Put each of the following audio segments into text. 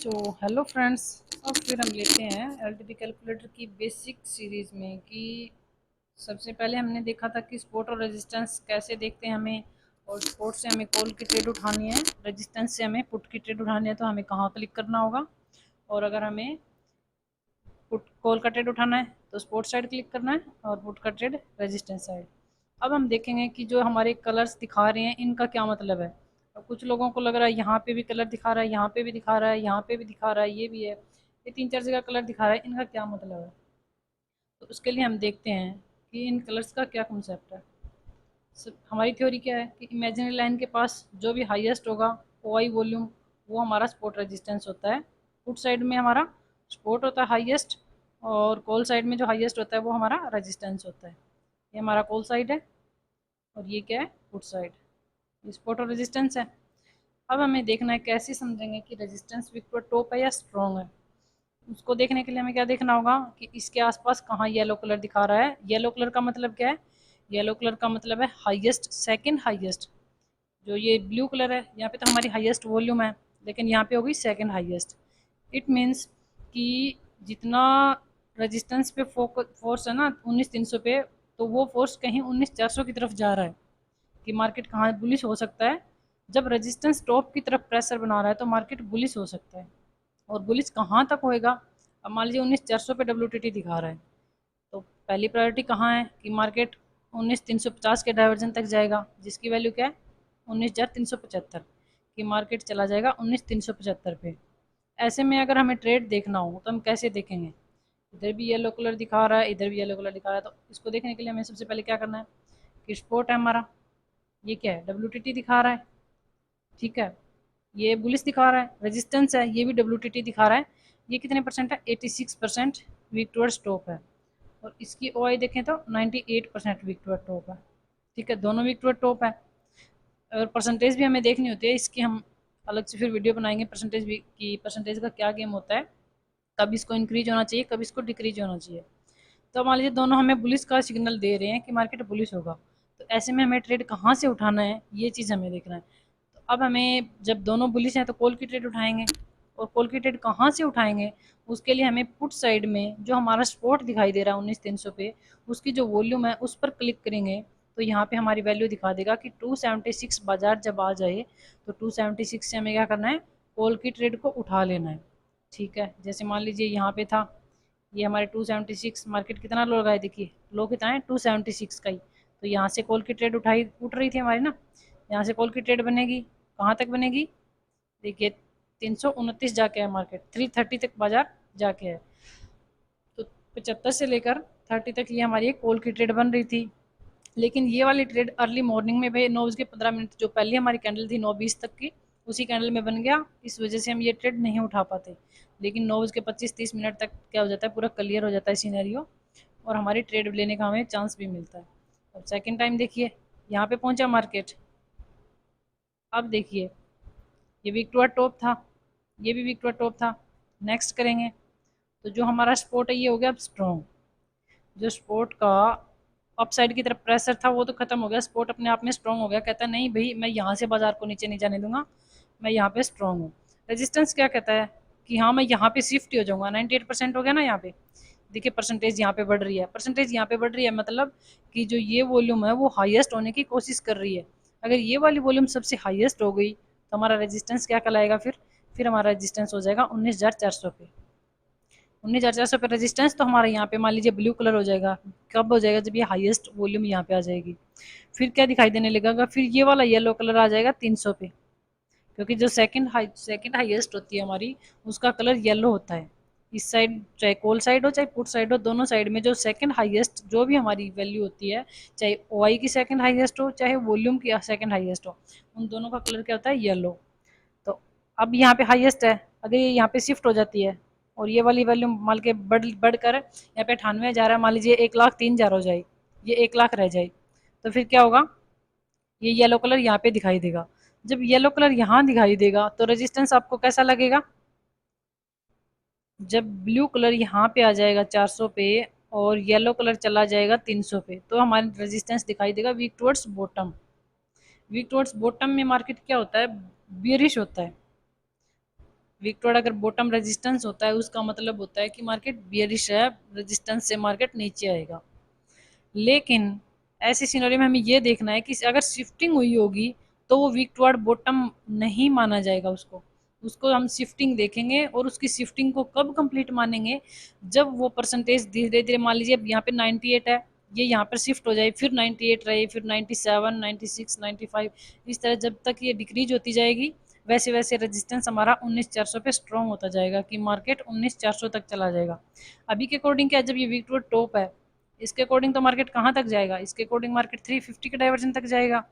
तो hello friends. अब फिर हम लेते हैं एलटीडी कैलकुलेटर की बेसिक सीरीज़ में कि सबसे पहले हमने देखा था कि सपोर्ट और रेजिस्टेंस कैसे देखते हैं हमें, और सपोर्ट से हमें कॉल की ट्रेड उठानी है, रेजिस्टेंस से हमें पुट की ट्रेड उठानी है तो हमें कहाँ क्लिक करना होगा, और अगर हमें पुट कॉल का ट्रेड उठाना है तो सपोर्ट साइड क्लिक करना है और पुट का ट्रेड रेजिस्टेंस साइड। अब हम देखेंगे कि जो हमारे कलर्स दिखा रहे हैं इनका क्या मतलब है। अब कुछ लोगों को लग रहा है यहाँ पे भी कलर दिखा रहा है, यहाँ पे भी दिखा रहा है, यहाँ पे भी दिखा रहा है, ये भी है, ये तीन चार जगह कलर दिखा रहा है, इनका क्या मतलब है। तो उसके लिए हम देखते हैं कि इन कलर्स का क्या कॉन्सेप्ट है। हमारी थ्योरी क्या है कि इमेजिनरी लाइन के पास जो भी हाईएस्ट होगा ओ आई वॉल्यूम, वो हमारा सपोर्ट रेजिस्टेंस होता है। पुट साइड में हमारा सपोर्ट होता है हाईएस्ट, और कॉल साइड में जो हाईएस्ट होता है वो हमारा रेजिस्टेंस होता है। ये हमारा कॉल साइड है और ये क्या है, पुट साइड। ये सपोर्ट और रेजिस्टेंस है। अब हमें देखना है कैसे समझेंगे कि रेजिस्टेंस वीक टू टॉप है या स्ट्रॉन्ग है। उसको देखने के लिए हमें क्या देखना होगा कि इसके आसपास कहाँ येलो कलर दिखा रहा है। येलो कलर का मतलब क्या है, येलो कलर का मतलब है हाईएस्ट, सेकंड हाईएस्ट। जो ये ब्लू कलर है यहाँ पे तो हमारी हाईएस्ट वॉल्यूम है, लेकिन यहाँ पे होगी सेकंड हाईएस्ट। इट मीन्स कि जितना रेजिस्टेंस पे फोर्स है ना 19,300 पे, तो वो फोर्स कहीं 19,400 की तरफ जा रहा है। कि मार्केट कहाँ बुलिश हो सकता है, जब रेजिस्टेंस टॉप की तरफ प्रेशर बना रहा है तो मार्केट बुलिश हो सकता है। और बुलिश कहाँ तक होएगा, अब मान लीजिए 19,400 पे डब्ल्यू दिखा रहा है, तो पहली प्रायोरिटी कहाँ है कि मार्केट 19,350 के डाइवर्जन तक जाएगा, जिसकी वैल्यू क्या है 19,375, कि मार्केट चला जाएगा 19,375 पे। ऐसे में अगर हमें ट्रेड देखना हो तो हम कैसे देखेंगे, इधर भी येलो कलर दिखा रहा है, इधर भी येलो कलर दिखा रहा है, तो इसको देखने के लिए हमें सबसे पहले क्या करना है कि स्पोर्ट है हमारा, ये क्या है डब्ल्यू दिखा रहा है, ठीक है, ये बुलिस दिखा रहा है, रेजिस्टेंस है ये भी डब्ल्यू दिखा रहा है, ये कितने परसेंट है 86% वीक टूवर्ड्स टॉप है, और इसकी ओ आई देखें तो 98% वीक टूवर्ड टॉप है। ठीक है, दोनों वीक टूवर्ड टॉप है। और परसेंटेज भी हमें देखनी होती है, इसकी हम अलग से फिर वीडियो बनाएंगे परसेंटेज भी कि परसेंटेज का क्या गेम होता है, कब इसको इंक्रीज होना चाहिए कब इसको डिक्रीज होना चाहिए। तो मान लीजिए दोनों हमें बुलिस का सिग्नल दे रहे हैं कि मार्केट बुलिस होगा, तो ऐसे में हमें ट्रेड कहाँ से उठाना है ये चीज़ हमें देखना है। तो अब हमें जब दोनों बुलिस हैं तो कॉल की ट्रेड उठाएंगे, और कॉल की ट्रेड कहाँ से उठाएंगे, उसके लिए हमें पुट साइड में जो हमारा सपोर्ट दिखाई दे रहा है 19,300 पे, उसकी जो वॉल्यूम है उस पर क्लिक करेंगे, तो यहाँ पे हमारी वैल्यू दिखा देगा कि 276 बाजार जब आ जाए तो 276 से हमें क्या करना है, कॉल की ट्रेड को उठा लेना है। ठीक है, जैसे मान लीजिए यहाँ पे था, ये हमारे 276, मार्केट कितना लो लगाए देखिए, लो कितना है 276 का ही, तो यहाँ से कॉल की ट्रेड उठ रही थी हमारी ना, यहाँ से कॉल की ट्रेड बनेगी, कहाँ तक बनेगी देखिए 329 जाके है, मार्केट 330 तक बाजार जाके है। तो 75 से लेकर 30 तक ये हमारी एक कॉल की ट्रेड बन रही थी। लेकिन ये वाली ट्रेड अर्ली मॉर्निंग में भाई 9 बज के 15 मिनट जो पहले हमारी कैंडल थी 9:20 तक की, उसी कैंडल में बन गया, इस वजह से हम ये ट्रेड नहीं उठा पाते। लेकिन 9:25-30 तक क्या हो जाता है, पूरा क्लियर हो जाता है सीनरियो, और हमारी ट्रेड लेने का हमें चांस भी मिलता है। अब सेकेंड टाइम देखिए, यहाँ पे पहुंचा मार्केट, अब देखिए ये वीक टू टॉप था, ये भी वीक टू टॉप था। नेक्स्ट करेंगे तो जो हमारा सपोर्ट है ये हो गया अब स्ट्रॉन्ग। जो सपोर्ट का अपसाइड की तरफ प्रेशर था वो तो खत्म हो गया, सपोर्ट अपने आप में स्ट्रॉन्ग हो गया, कहता है नहीं भाई मैं यहाँ से बाजार को नीचे नहीं जाने दूंगा, मैं यहाँ पे स्ट्रॉन्ग हूँ। रेजिस्टेंस क्या कहता है कि हाँ मैं यहाँ पे शिफ्ट ही हो जाऊंगा, 98% हो गया ना यहाँ पे, देखिए परसेंटेज यहाँ पे बढ़ रही है, परसेंटेज यहाँ पे बढ़ रही है, मतलब कि जो ये वॉल्यूम है वो हाईएस्ट होने की कोशिश कर रही है। अगर ये वाली वॉल्यूम सबसे हाईएस्ट हो गई तो हमारा रेजिस्टेंस क्या कहलाएगा, फिर हमारा रेजिस्टेंस हो जाएगा 19,400 पे। 19,400 पे रेजिस्टेंस तो हमारा यहाँ पे मान लीजिए ब्लू कलर हो जाएगा, कब हो जाएगा जब ये हाईएस्ट वॉल्यूम यहाँ पे आ जाएगी। फिर क्या दिखाई देने लगेगा, फिर ये वाला येलो कलर आ जाएगा 300 पे, क्योंकि जो सेकंड हाईएस्ट होती है हमारी उसका कलर येलो होता है। इस साइड चाहे कॉल साइड हो चाहे पुट साइड हो, दोनों साइड में जो सेकंड हाईएस्ट जो भी हमारी वैल्यू होती है, चाहे ओ आई की सेकंड हाईएस्ट हो चाहे वॉल्यूम की सेकंड हाईएस्ट हो, उन दोनों का कलर क्या होता है, येलो। तो अब यहाँ पे हाईएस्ट है, अगर ये यहाँ पे शिफ्ट हो जाती है और ये वाली वैल्यू मान के बढ़कर यहाँ पे 98 जा रहा है, मान लीजिए 1,03,000 हो जाए, ये 1,00,000 रह जाए, तो फिर क्या होगा, ये येलो कलर यहाँ पे दिखाई देगा। जब येलो कलर यहाँ दिखाई देगा तो रेजिस्टेंस आपको कैसा लगेगा, जब ब्लू कलर यहाँ पे आ जाएगा 400 पे और येलो कलर चला जाएगा 300 पे, तो हमारी रेजिस्टेंस दिखाई देगा weak towards bottom. Weak towards bottom में मार्केट क्या होता है, बियरिश होता है। वीक टुवर्ड अगर बॉटम रेजिस्टेंस होता है उसका मतलब होता है कि मार्केट बियरिश है, रेजिस्टेंस से मार्केट नीचे आएगा। लेकिन ऐसे सिनेरियो में हमें ये देखना है कि अगर शिफ्टिंग हुई होगी तो वो वीक टुवर्ड बॉटम नहीं माना जाएगा, उसको उसको हम शिफ्टिंग देखेंगे। और उसकी शिफ्टिंग को कब कंप्लीट मानेंगे, जब वो परसेंटेज धीरे धीरे, मान लीजिए अब यहाँ पे 98 है, ये यहाँ पर शिफ्ट हो जाए, फिर 98 रहे, फिर 97, 96, 95, इस तरह जब तक ये डिक्रीज होती जाएगी वैसे वैसे रेजिस्टेंस हमारा 19,400 पे स्ट्रॉन्ग होता जाएगा कि मार्केट 19,400 तक चला जाएगा। अभी के अकॉर्डिंग क्या, जब ये वीक टुवर्ड टॉप है, इसके अकॉर्डिंग तो मार्केट कहाँ तक जाएगा, इसके अकॉर्डिंग मार्केट 350 के डाइवर्जन तक जाएगा।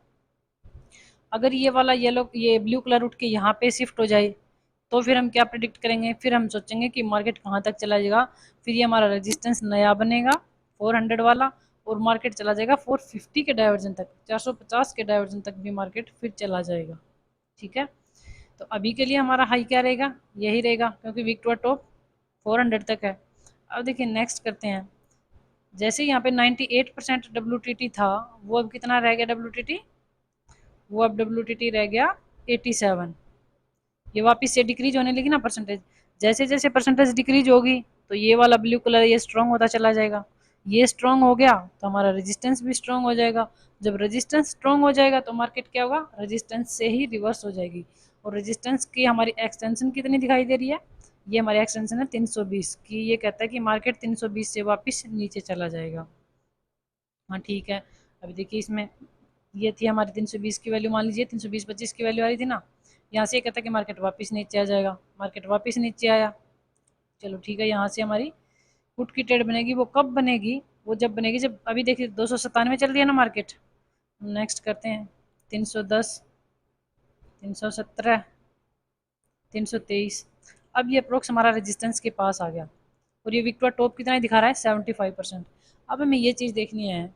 अगर ये वाला येलो, ये ब्लू कलर उठ के यहाँ पे शिफ्ट हो जाए तो फिर हम क्या प्रिडिक्ट करेंगे, फिर हम सोचेंगे कि मार्केट कहाँ तक चला जाएगा। फिर ये हमारा रेजिस्टेंस नया बनेगा 400 वाला, और मार्केट चला जाएगा 450 के डाइवर्जन तक, 450 के डाइवर्जन तक भी मार्केट फिर चला जाएगा। ठीक है, तो अभी के लिए हमारा हाई क्या रहेगा, यही रहेगा, क्योंकि वीक टू टॉप 400 तक है। अब देखिए नेक्स्ट करते हैं। जैसे यहाँ पे 98% WTT था, वो अब कितना रह गया WTT, वो अब WTT रह गया 87। ये वापस से डिक्रीज होने लगी ना परसेंटेज, जैसे जैसे परसेंटेज डिक्रीज होगी तो ये वाला ब्लू कलर ये स्ट्रॉन्ग होता चला जाएगा। ये स्ट्रॉन्ग हो गया तो हमारा रेजिस्टेंस भी स्ट्रॉन्ग हो जाएगा। जब रेजिस्टेंस स्ट्रॉन्ग हो जाएगा तो मार्केट क्या होगा, रेजिस्टेंस से ही रिवर्स हो जाएगी। और रेजिस्टेंस की हमारी एक्सटेंशन कितनी दिखाई दे रही है, ये हमारी एक्सटेंशन है 320 की। ये कहता है कि मार्केट 320 से वापस नीचे चला जाएगा। हाँ ठीक है, अभी देखिए इसमें ये थी हमारी 320 की वैल्यू, मान लीजिए 320-25 की वैल्यू आ रही थी ना, यहाँ से ये कहता है कि मार्केट वापस नीचे आ जाएगा, मार्केट वापस नीचे आया। चलो ठीक है, यहाँ से हमारी पुट की ट्रेड बनेगी, वो कब बनेगी, वो जब बनेगी जब, अभी देखिए 297 चल रही है ना मार्केट। नेक्स्ट करते हैं 310, 317, 323। अब ये अप्रोक्स हमारा रेजिस्टेंस के पास आ गया, और ये विक्टोर टॉप कितना दिखा रहा है 75%। अब हमें ये चीज़ देखनी है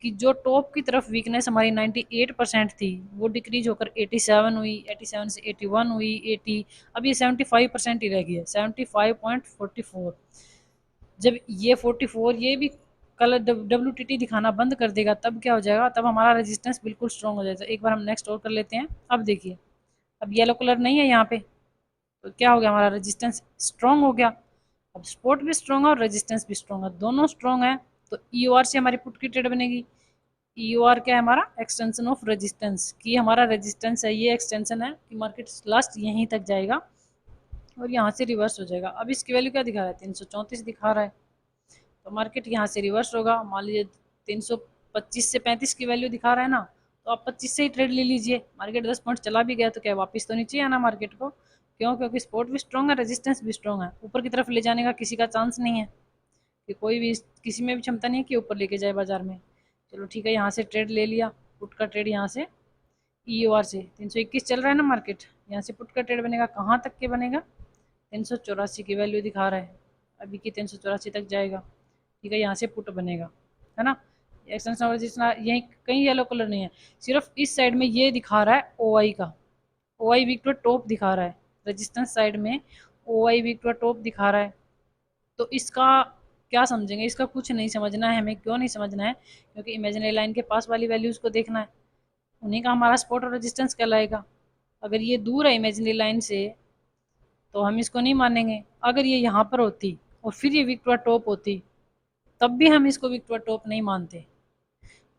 कि जो टॉप की तरफ वीकनेस हमारी 98% थी वो डिक्रीज होकर 87 हुई, 87 से 81 हुई, 80, अब ये 75% ही रह गई है, 75.44। जब ये 44 ये भी कलर WTT दिखाना बंद कर देगा तब क्या हो जाएगा, तब हमारा रेजिस्टेंस बिल्कुल स्ट्रॉन्ग हो जाएगा। एक बार हम नेक्स्ट और कर लेते हैं। अब देखिए, अब येलो कलर नहीं है यहाँ पे, तो क्या हो गया, हमारा रेजिस्टेंस स्ट्रॉन्ग हो गया। अब सपोर्ट भी स्ट्रॉन्ग है और रेजिस्टेंस भी स्ट्रॉन्ग है, दोनों स्ट्रॉन्ग है। तो EOR से हमारी पुट की ट्रेड बनेगी। EOR क्या है हमारा, एक्सटेंशन ऑफ रेजिस्टेंस, की हमारा रेजिस्टेंस है, ये एक्सटेंशन है कि मार्केट लास्ट यहीं तक जाएगा और यहाँ से रिवर्स हो जाएगा। अब इसकी वैल्यू क्या दिखा रहा है, 334 दिखा रहा है, तो मार्केट यहाँ से रिवर्स होगा। मान लीजिए 325 से 35 की वैल्यू दिखा रहा है ना, तो आप 25 से ही ट्रेड ले लीजिए। मार्केट 10 पॉइंट चला भी गया तो क्या वापस तो नीचे आना मार्केट को, क्यों, क्योंकि सपोर्ट भी स्ट्रॉन्ग है, रेजिस्टेंस भी स्ट्रॉन्ग है, ऊपर की तरफ ले जाने का किसी का चांस नहीं है, कि कोई भी किसी में भी क्षमता नहीं है कि ऊपर लेके जाए बाजार में। चलो ठीक है, यहाँ से ट्रेड ले लिया, पुट का ट्रेड यहाँ से EOR से 321 चल रहा है ना मार्केट, यहाँ से पुट का ट्रेड बनेगा, कहाँ तक के बनेगा, 384 की वैल्यू दिखा रहा है, अभी की 384 तक जाएगा। ठीक है, यहाँ से पुट बनेगा, है ना। एक्सटेंशन जितना यहीं कहीं येलो कलर नहीं है, सिर्फ इस साइड में ये दिखा रहा है OI का, OI वीक टू टॉप दिखा रहा है, रेजिस्टेंस साइड में OI वीक टू टॉप दिखा रहा है। तो इसका क्या समझेंगे, इसका कुछ नहीं समझना है हमें। क्यों नहीं समझना है, क्योंकि इमेजिनरी लाइन के पास वाली वैल्यूज़ को देखना है, उन्हीं का हमारा सपोर्ट और रेजिस्टेंस कहलाएगा। अगर ये दूर है इमेजिनरी लाइन से तो हम इसको नहीं मानेंगे। अगर ये यहाँ पर होती और फिर ये विक्टोरिया टॉप होती तब भी हम इसको विक्टोरिया टॉप नहीं मानते।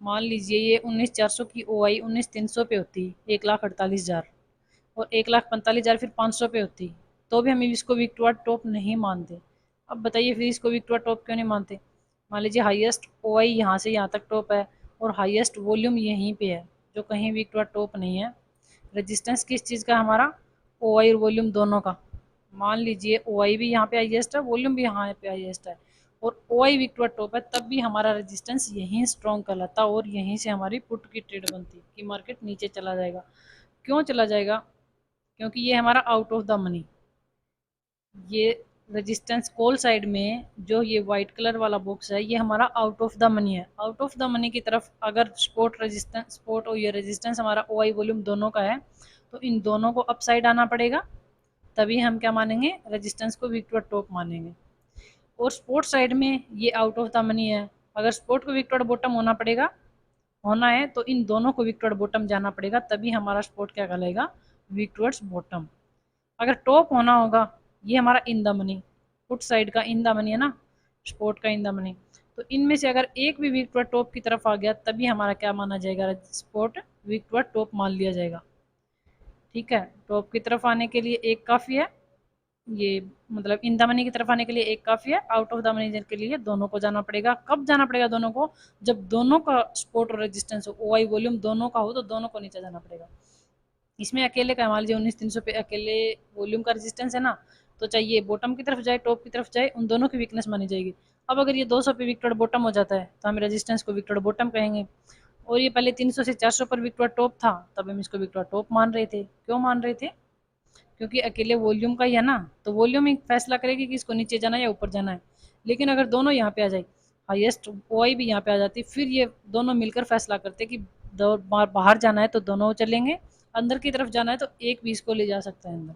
मान लीजिए ये 19,400 की OI 19,300 पे होती, 1,48,000, और 1,45,000 फिर 500 पे होती, तो भी हम इसको विक्टोरिया टॉप नहीं मानते। अब बताइए फिर इसको विक्टोरिया टॉप क्यों नहीं मानते। मान लीजिए हाईएस्ट OI यहाँ से यहाँ तक टॉप है और हाईएस्ट वॉल्यूम यहीं पे है, जो कहीं विक्टोरिया टॉप नहीं है। रेजिस्टेंस किस चीज़ का, हमारा OI और वॉल्यूम दोनों का। मान लीजिए OI भी यहाँ पे हाईएस्ट है, वॉल्यूम भी यहाँ पे हाईएस्ट है, और OI विक्टोरिया टॉप है, तब भी हमारा रेजिस्टेंस यहीं स्ट्रॉन्ग कहलाता और यहीं से हमारी पुट की ट्रेड बनती कि मार्केट नीचे चला जाएगा। क्यों चला जाएगा, क्योंकि ये हमारा आउट ऑफ द मनी, ये रेजिस्टेंस कॉल साइड में जो ये वाइट कलर वाला बॉक्स है ये हमारा आउट ऑफ द मनी है। आउट ऑफ द मनी की तरफ अगर सपोर्ट रेजिस्टेंस, सपोर्ट और ये रेजिस्टेंस हमारा OI वॉल्यूम दोनों का है, तो इन दोनों को अप साइड आना पड़ेगा, तभी हम क्या मानेंगे, रेजिस्टेंस को विक्टोरिया टॉप मानेंगे। और सपोर्ट साइड में ये आउट ऑफ द मनी है, अगर सपोर्ट को विक्टोरिया बॉटम होना पड़ेगा, होना है तो इन दोनों को विक्टोरिया बॉटम जाना पड़ेगा, तभी हमारा सपोर्ट क्या कहलाएगा, विक्टोरिया बॉटम। अगर टॉप होना होगा, ये हमारा in the money, put side का इन द मनी है ना, स्पोर्ट का इन द मनी, तो इनमें से अगर एक भी वीक टुवर्ड टॉप की तरफ आ गया तभी हमारा क्या माना जाएगा, स्पोर्ट वीक टुवर्ड टॉप मान लिया जाएगा। ठीक है, टॉप की तरफ आने के लिए एक काफ़ी है, ये मतलब इन द मनी की तरफ आने के लिए एक काफ़ी है, आउट ऑफ द मनी के लिए दोनों को जाना पड़ेगा। कब जाना पड़ेगा दोनों को, जब दोनों का सपोर्ट और रेजिस्टेंस हो, ओ आई वॉल्यूम दोनों का हो, तो दोनों को नीचे जाना पड़ेगा। इसमें अकेले का मान लीजिए 19,300 पे अकेले वॉल्यूम का रेजिस्टेंस है ना, तो चाहिए बॉटम की तरफ जाए टॉप की तरफ जाए, उन दोनों की वीकनेस मानी जाएगी। अब अगर ये 200 पे विक्टोर बॉटम हो जाता है तो हम रेजिस्टेंस को विक्टोर बॉटम कहेंगे, और ये पहले 300 से 400 पर विक्टोर टॉप था, तब हम इसको विक्टोर टॉप मान रहे थे। क्यों मान रहे थे, क्योंकि अकेले वॉल्यूम का ही है ना, तो वॉल्यूम ही फैसला करेगी कि इसको नीचे जाना है या ऊपर जाना है। लेकिन अगर दोनों यहाँ पे आ जाए, हाईएस्ट ओ आई भी यहाँ पे आ जाती, फिर ये दोनों मिलकर फैसला करते कि बाहर जाना है तो दोनों चलेंगे, अंदर की तरफ जाना है तो एक भी इसको ले जा सकता है अंदर।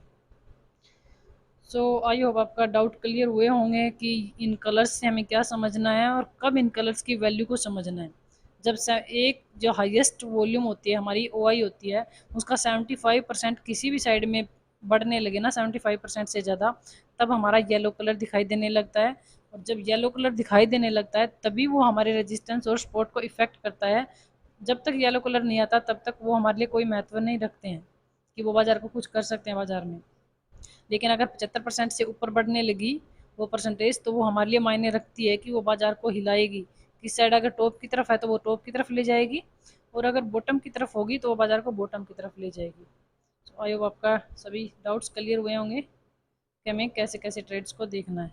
सो आई होप आपका डाउट क्लियर हुए होंगे कि इन कलर्स से हमें क्या समझना है और कब इन कलर्स की वैल्यू को समझना है। जब एक जो हाईएस्ट वॉल्यूम होती है हमारी ओ आई होती है, उसका 75% किसी भी साइड में बढ़ने लगे ना, 75% से ज़्यादा, तब हमारा येलो कलर दिखाई देने लगता है। और जब येलो कलर दिखाई देने लगता है तभी वो हमारे रेजिस्टेंस और सपोर्ट को इफेक्ट करता है। जब तक येलो कलर नहीं आता तब तक वो हमारे लिए कोई महत्व नहीं रखते हैं कि वो बाज़ार को कुछ कर सकते हैं बाज़ार में। लेकिन अगर 75% से ऊपर बढ़ने लगी वो परसेंटेज, तो वो हमारे लिए मायने रखती है कि वो बाज़ार को हिलाएगी। किस साइड, अगर टॉप की तरफ है तो वो टॉप की तरफ ले जाएगी, और अगर बॉटम की तरफ होगी तो वो बाज़ार को बॉटम की तरफ ले जाएगी। तो आई होप आपका सभी डाउट्स क्लियर हुए होंगे कि हमें कैसे कैसे ट्रेड्स को देखना है।